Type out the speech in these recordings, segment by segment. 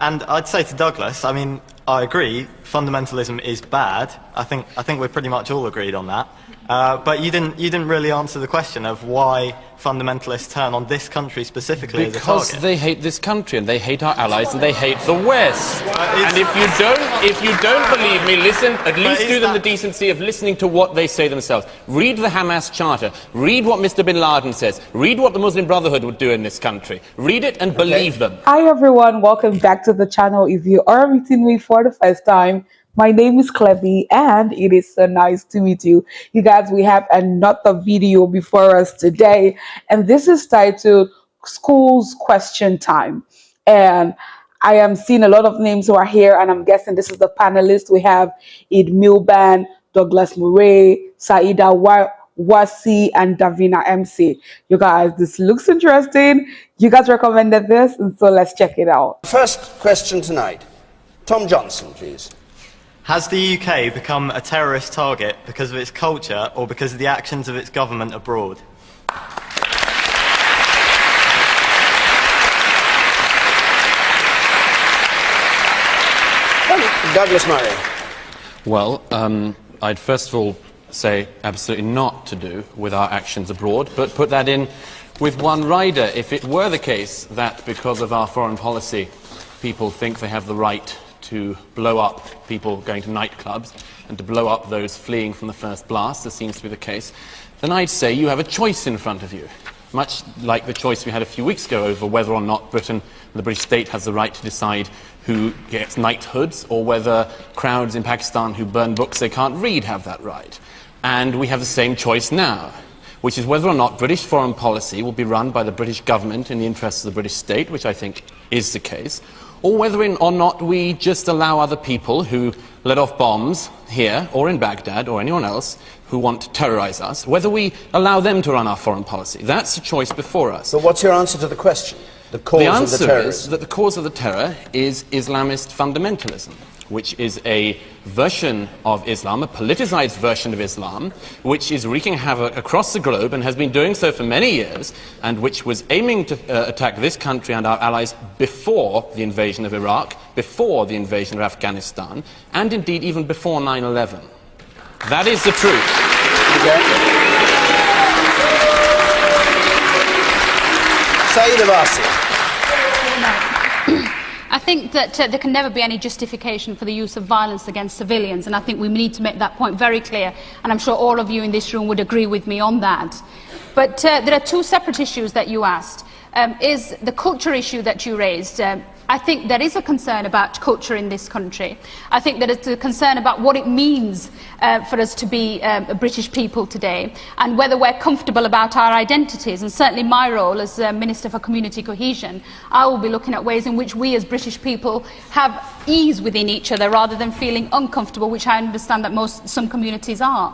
And I'd say to Douglas, I mean, I agree, fundamentalism is bad. I think we're pretty much all agreed on that. But you didn't really answer the question of why fundamentalists turn on this country specifically as a target. Because they hate this country, and they hate our allies, and they hate the West. And if you don't believe me, listen. At least do them the decency of listening to what they say themselves. Read the Hamas Charter. Read what Mr. Bin Laden says. Read what the Muslim Brotherhood would do in this country. Read it and believe them. Hi everyone, welcome back to the channel. If you are meeting me for the first time, my name is Clevy and it is so nice to meet you. You guys, we have another video before us today, and this is titled School's Question Time. And I am seeing a lot of names who are here, and I'm guessing this is the panelists. We have Id Milban, Douglas Murray, Saida Wasi, and Davina MC. You guys, this looks interesting. You guys recommended this, and so let's check it out. First question tonight. Tom Johnson, please. Has the UK become a terrorist target because of its culture or because of the actions of its government abroad? Douglas Murray. Well, I'd first of all say absolutely not to do with our actions abroad, but put that in with one rider. If it were the case that because of our foreign policy people think they have the right to blow up people going to nightclubs and to blow up those fleeing from the first blast, as seems to be the case, then I'd say you have a choice in front of you, much like the choice we had a few weeks ago over whether or not Britain, the British state, has the right to decide who gets knighthoods, or whether crowds in Pakistan who burn books they can't read have that right. And we have the same choice now, which is whether or not British foreign policy will be run by the British government in the interests of the British state, which I think is the case, or whether or not we just allow other people who let off bombs here or in Baghdad or anyone else who want to terrorize us, whether we allow them to run our foreign policy. That's the choice before us. So what's your answer to the question? The cause of the terrorism? The answer is that the cause of the terror is Islamist fundamentalism, which is a version of Islam, a politicized version of Islam, which is wreaking havoc across the globe and has been doing so for many years, and which was aiming to attack this country and our allies before the invasion of Iraq, before the invasion of Afghanistan, and indeed even before 9/11. That is the truth. Saida Wasi. I think that there can never be any justification for the use of violence against civilians, and I think we need to make that point very clear, and I'm sure all of you in this room would agree with me on that. But there are two separate issues that you asked. Is the culture issue that you raised. I think there is a concern about culture in this country. I think that it's a concern about what it means for us to be a British people today, and whether we're comfortable about our identities. And certainly my role as Minister for Community Cohesion, I will be looking at ways in which we as British people have ease within each other rather than feeling uncomfortable, which I understand that some communities are.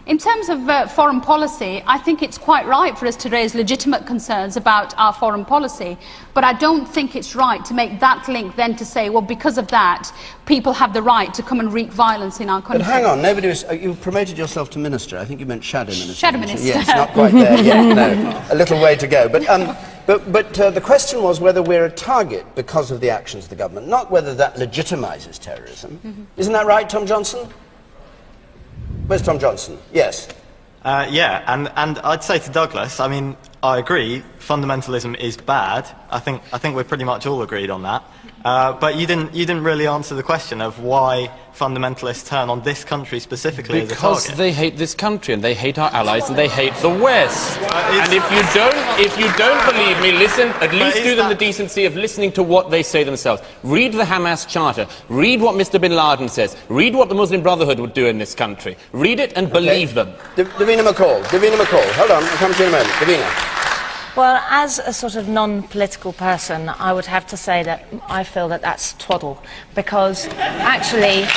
In terms of foreign policy, I think it's quite right for us to raise legitimate concerns about our foreign policy, but I don't think it's right to make that link then to say, well, because of that, people have the right to come and wreak violence in our country. But hang on, nobody was... you promoted yourself to minister. I think you meant shadow minister. Shadow minister. Yes, not quite there yet, no. A little way to go. But the question was whether we're a target because of the actions of the government, not whether that legitimizes terrorism. Isn't that right, Tom Johnson? Where's Tom Johnson? Yes. Yeah, and I'd say to Douglas, I mean, I agree, fundamentalism is bad. I think we're pretty much all agreed on that. But you didn't really answer the question of why fundamentalists turn on this country specifically as a target. Because they hate this country, and they hate our allies, and they hate the West. And if you don't believe me, listen. At least do them the decency of listening to what they say themselves. Read the Hamas Charter. Read what Mr. Bin Laden says. Read what the Muslim Brotherhood would do in this country. Read it and believe them. Davina McCall. Hold on, I'll come to you in a moment. Davina. Well, as a sort of non-political person, I would have to say that I feel that that's twaddle, because actually...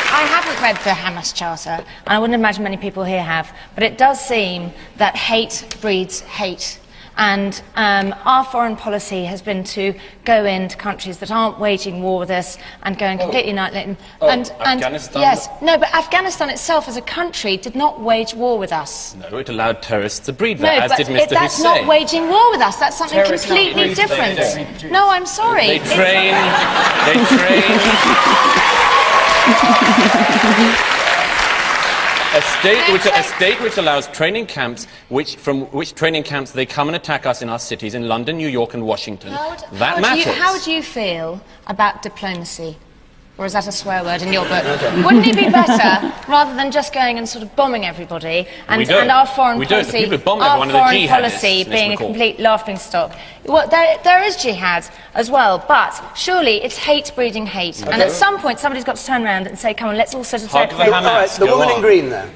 I haven't read the Hamas Charter, and I wouldn't imagine many people here have, but it does seem that hate breeds hate. And our foreign policy has been to go into countries that aren't waging war with us and going completely and Afghanistan? Yes, no, but Afghanistan itself as a country did not wage war with us. No, it allowed terrorists to breed No, there, as but did Mr. that's Hussein. not waging war with us. That's something Terrorists completely don't breed different. No, I'm sorry. They train. A state which allows training camps, from which training camps they come and attack us in our cities in London, New York and Washington. That matters. How would you feel about diplomacy? Or is that a swear word in your book? Wouldn't it be better, rather than just going and sort of bombing everybody, and our foreign policy, being a complete laughingstock? Well, there is jihad as well, but surely it's hate breeding hate. And at some point, somebody's got to turn around and say, come on, let's all sort of take the woman in green there.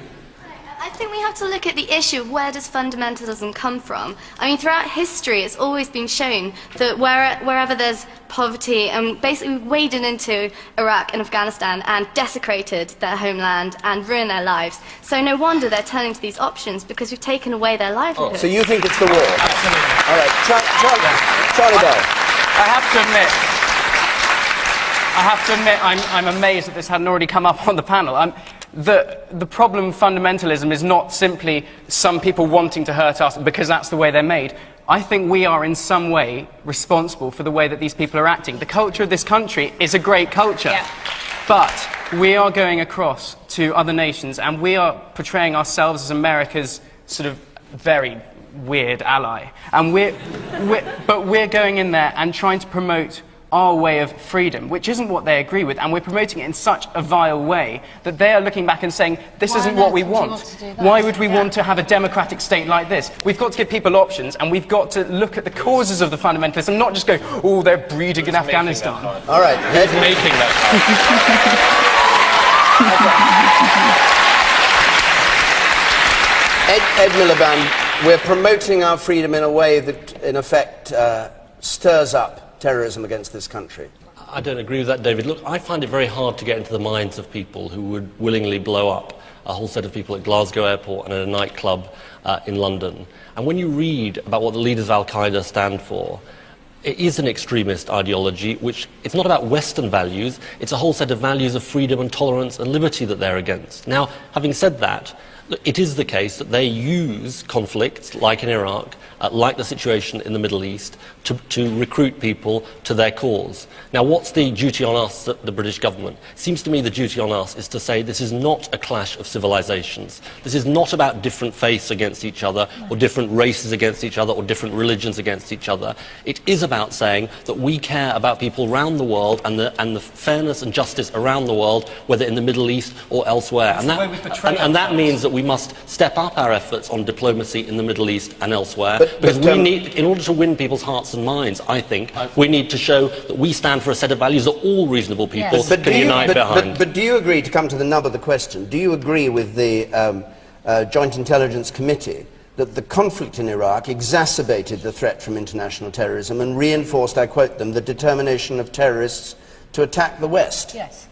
I think we have to look at the issue of where does fundamentalism come from. I mean, throughout history, it's always been shown that wherever there's poverty, and basically we've waded into Iraq and Afghanistan and desecrated their homeland and ruined their lives. So no wonder they're turning to these options, because we've taken away their livelihood. So you think it's the war? Absolutely. All right, Charlie Bell. I have to admit, I'm amazed that this hadn't already come up on the panel. The problem with fundamentalism is not simply some people wanting to hurt us because that's the way they're made. I think we are in some way responsible for the way that these people are acting. The culture of this country is a great culture, but we are going across to other nations and we are portraying ourselves as America's sort of very weird ally. And we're going in there and trying to promote our way of freedom, which isn't what they agree with, and we're promoting it in such a vile way that they are looking back and saying, this isn't what we want. Why would we want to have a democratic state like this? We've got to give people options, and we've got to look at the causes of the fundamentalists and not just go, oh, they're breeding in Afghanistan. All right, Who's making that Ed Miliband, we're promoting our freedom in a way that, in effect, stirs up terrorism against this country. I don't agree with that, David. Look, I find it very hard to get into the minds of people who would willingly blow up a whole set of people at Glasgow Airport and at a nightclub in London. And when you read about what the leaders of Al-Qaeda stand for, it is an extremist ideology, which it's not about Western values, it's a whole set of values of freedom and tolerance and liberty that they're against. Now, having said that, it is the case that they use conflicts, like in Iraq, like the situation in the Middle East, to recruit people to their cause. Now, what's the duty on us, the British government? It seems to me the duty on us is to say this is not a clash of civilizations. This is not about different faiths against each other, or different races against each other, or different religions against each other. It is about saying that we care about people around the world and the fairness and justice around the world, whether in the Middle East or elsewhere. And that means that we must step up our efforts on diplomacy in the Middle East and elsewhere. Because we need, in order to win people's hearts and minds, I think, we need to show that we stand for a set of values that all reasonable people can unite behind. But do you agree, to come to the nub of the question, do you agree with the Joint Intelligence Committee that the conflict in Iraq exacerbated the threat from international terrorism and reinforced, I quote them, the determination of terrorists to attack the West? Yes.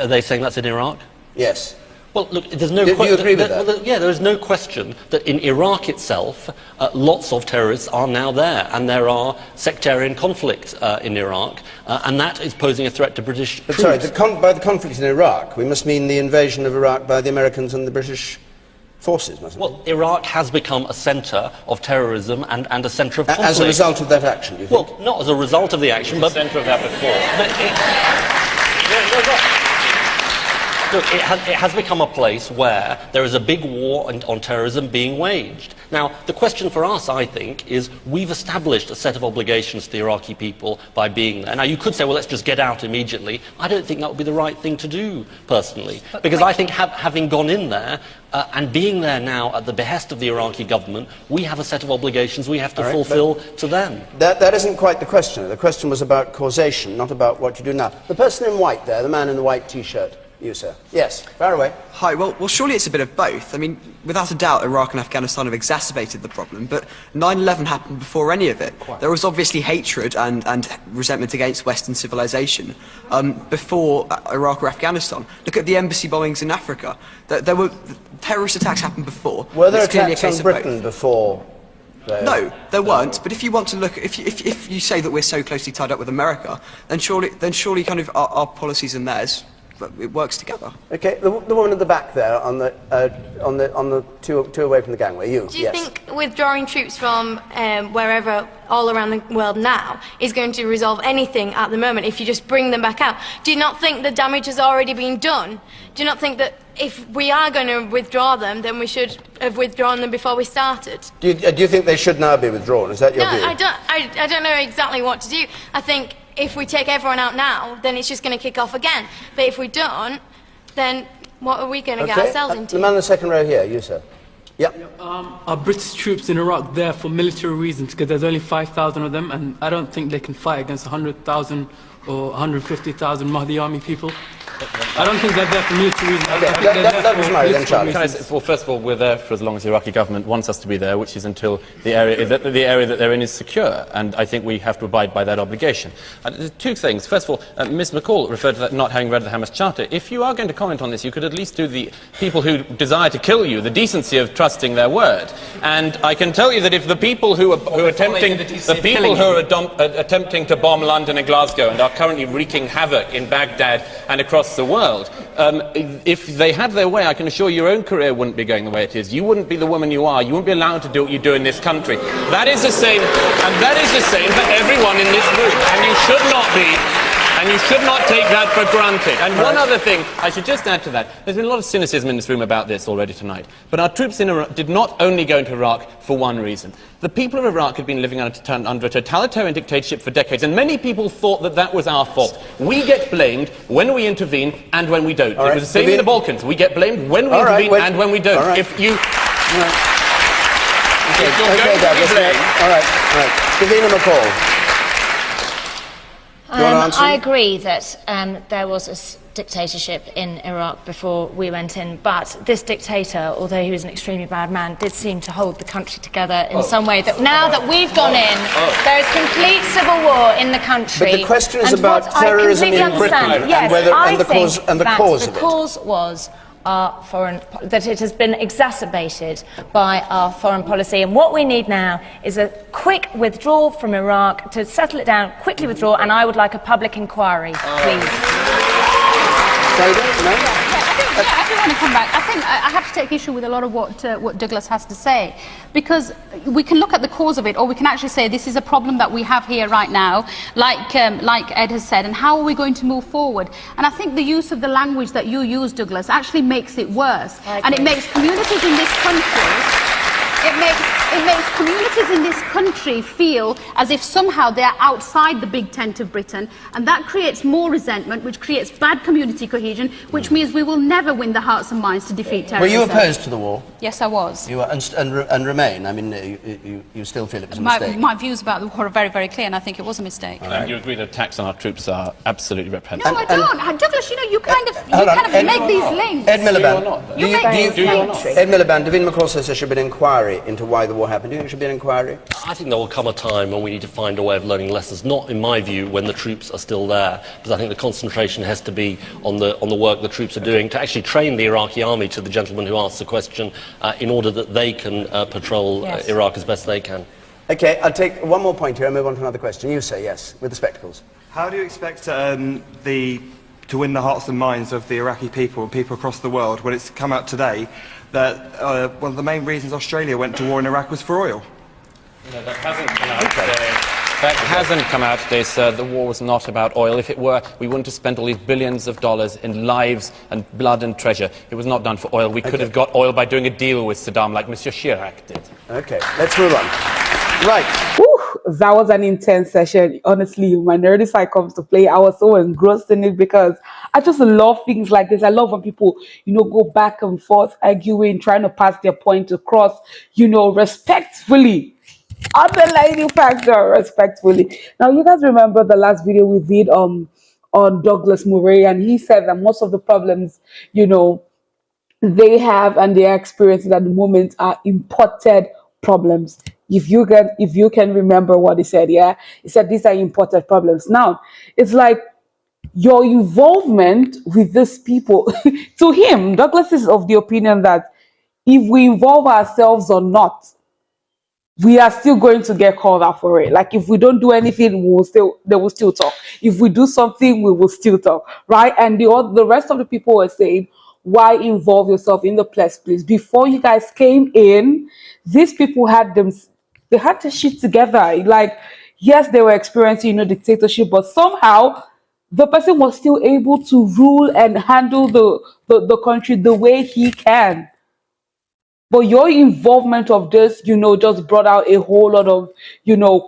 Are they saying that's in Iraq? Yes. Well, look, there's no Do you agree with that? Yeah, there is no question that in Iraq itself, lots of terrorists are now there, and there are sectarian conflicts in Iraq, and that is posing a threat to British troops. Sorry, by the conflict in Iraq, we must mean the invasion of Iraq by the Americans and the British forces, mustn't we? Well, Iraq has become a centre of terrorism and a centre of conflict. As a result of that action, you think? Well, not as a result of the action, but... centre of that before. Look, it has become a place where there is a big war on terrorism being waged. Now, the question for us, I think, is we've established a set of obligations to the Iraqi people by being there. Now, you could say, well, let's just get out immediately. I don't think that would be the right thing to do, personally, because I think having gone in there and being there now at the behest of the Iraqi government, we have a set of obligations we have to fulfil to them. That isn't quite the question. The question was about causation, not about what you do now. The person in white there, the man in the white T-shirt. You, sir. Yes, fire away. Hi, well, surely it's a bit of both. I mean, without a doubt, Iraq and Afghanistan have exacerbated the problem, but 9/11 happened before any of it. There was obviously hatred and resentment against Western civilization before Iraq or Afghanistan. Look at the embassy bombings in Africa. There were terrorist attacks happened before. Were there attacks on Britain before No, there weren't. But if you want to look, if you say that we're so closely tied up with America, then surely kind of our policies and theirs, it works together. Okay, the woman at the back there on the two away from the gangway. Do you think withdrawing troops from wherever all around the world now is going to resolve anything at the moment if you just bring them back out? Do you not think the damage has already been done? Do you not think that if we are going to withdraw them, then we should have withdrawn them before we started? Do you think they should now be withdrawn? Is that your view? No, I don't know exactly what to do. I think if we take everyone out now, then it's just going to kick off again. But if we don't, then what are we going to get ourselves into? The man in the second row here, you sir. Yep. Are British troops in Iraq there for military reasons? Because there's only 5,000 of them, and I don't think they can fight against 100,000 or 150,000 Mahdi army people. I don't think they're there for military reasons. Well, first of all, we're there for as long as the Iraqi government wants us to be there, which is until the area that they're in is secure, and I think we have to abide by that obligation. Two things. First of all, Ms. McCall referred to that not having read the Hamas Charter. If you are going to comment on this, you could at least do the people who desire to kill you the decency of trusting their word. And I can tell you that if the people who are attempting to bomb London and Glasgow and are currently wreaking havoc in Baghdad and across the world, if they had their way, I can assure you your own career wouldn't be going the way it is. You wouldn't be the woman you are. You wouldn't be allowed to do what you do in this country. That is the same, and that is the same for everyone in this room. And you should not be, and you should not take that for granted. And one other thing, I should just add to that. There's been a lot of cynicism in this room about this already tonight. But our troops in Iraq did not only go into Iraq for one reason. The people of Iraq had been living under a totalitarian dictatorship for decades, and many people thought that that was our fault. We get blamed when we intervene and when we don't. It was the same in the Balkans. We get blamed when we intervene and when we don't. If you... All right. Davina McCall. I agree that there was a dictatorship in Iraq before we went in, but this dictator, although he was an extremely bad man, did seem to hold the country together in some way. That now that we've gone in, there is complete civil war in the country. But the question is about terrorism in Britain and the cause of it. The cause was that it has been exacerbated by our foreign policy, and what we need now is a quick withdrawal from Iraq to settle it down, quickly withdraw, and I would like a public inquiry, please. I do want to come back. I think I have to take issue with a lot of what Douglas has to say, because we can look at the cause of it, or we can actually say this is a problem that we have here right now, like Ed has said, and how are we going to move forward? And I think the use of the language that you use, Douglas, actually makes it worse, and it makes communities in this country. It makes communities in this country feel as if somehow they're outside the big tent of Britain, and that creates more resentment, which creates bad community cohesion, which means we will never win the hearts and minds to defeat terrorism. Were you opposed to the war? Yes, I was. You were, and remain? I mean, you still feel it was a mistake? My views about the war are very, very clear, and I think it was a mistake. And you agree that attacks on our troops are absolutely reprehensible? No, I don't. Douglas, you kind of make these links. Ed Miliband. You make these links. Ed Miliband, Davina McCall says there should be an inquiry into why the war happened. Do you think there should be an inquiry? I think there will come a time when we need to find a way of learning lessons, not, in my view, when the troops are still there, because I think the concentration has to be on the work the troops are doing to actually train the Iraqi army, to the gentleman who asked the question, in order that they can patrol Iraq as best they can. OK, I'll take one more point here and move on to another question. You say yes, with the spectacles. How do you expect to win the hearts and minds of the Iraqi people and people across the world when it's come out today that one of the main reasons Australia went to war in Iraq was for oil? No, that hasn't come out today. That hasn't come out today, sir. The war was not about oil. If it were, we wouldn't have spent all these billions of dollars in lives and blood and treasure. It was not done for oil. We could have got oil by doing a deal with Saddam like Monsieur Chirac did. OK, let's move on. Right. Whew, that was an intense session. Honestly, my nerdy side comes to play. I was so engrossed in it because I just love things like this. I love when people, go back and forth, arguing, trying to pass their point across, respectfully. Underlining factor, respectfully. Now, you guys remember the last video we did on Douglas Murray, and he said that most of the problems, they have and they're experiencing at the moment are imported problems. If you can remember what he said, he said these are imported problems. Now, it's like your involvement with these people, to him, Douglas is of the opinion that if we involve ourselves or not, we are still going to get called out for it. Like if we don't do anything, they will still talk. If we do something, we will still talk, right? And the rest of the people were saying, why involve yourself in the first place? Before you guys came in, these people they had the shit together. Like, yes, they were experiencing, dictatorship, but somehow the person was still able to rule and handle the country the way he can. But your involvement of this, just brought out a whole lot of,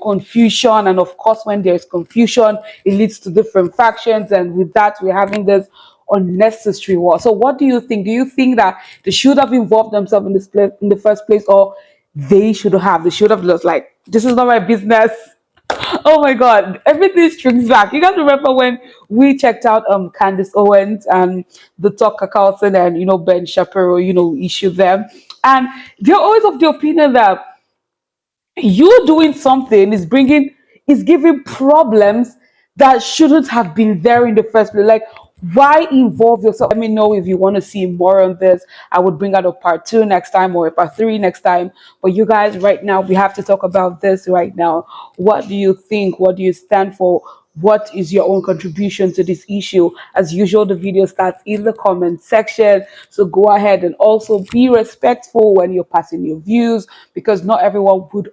confusion. And of course, when there's confusion, it leads to different factions. And with that, we're having this unnecessary war. So what do you think? Do you think that they should have involved themselves in in the first place, or they should have just like, this is not my business? Oh my God, everything strings back. You guys remember when we checked out Candace Owens and the Tucker Carlson and Ben Shapiro, issued them. And they're always of the opinion that you doing something is giving problems that shouldn't have been there in the first place. Like, why involve yourself? Let me know if you want to see more on this. I would bring out a part 2 next time or a part 3 next time. But you guys, right now, we have to talk about this right now. What do you think? What do you stand for? What is your own contribution to this issue? As usual, the video starts in the comment section. So go ahead and also be respectful when you're passing your views, because not everyone would.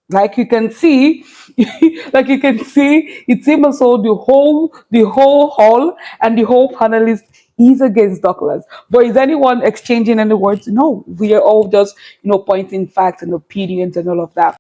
Like you can see, it seems as though the whole hall and the whole panelist is against Douglas. But is anyone exchanging any words? No, we are all just, pointing facts and opinions and all of that.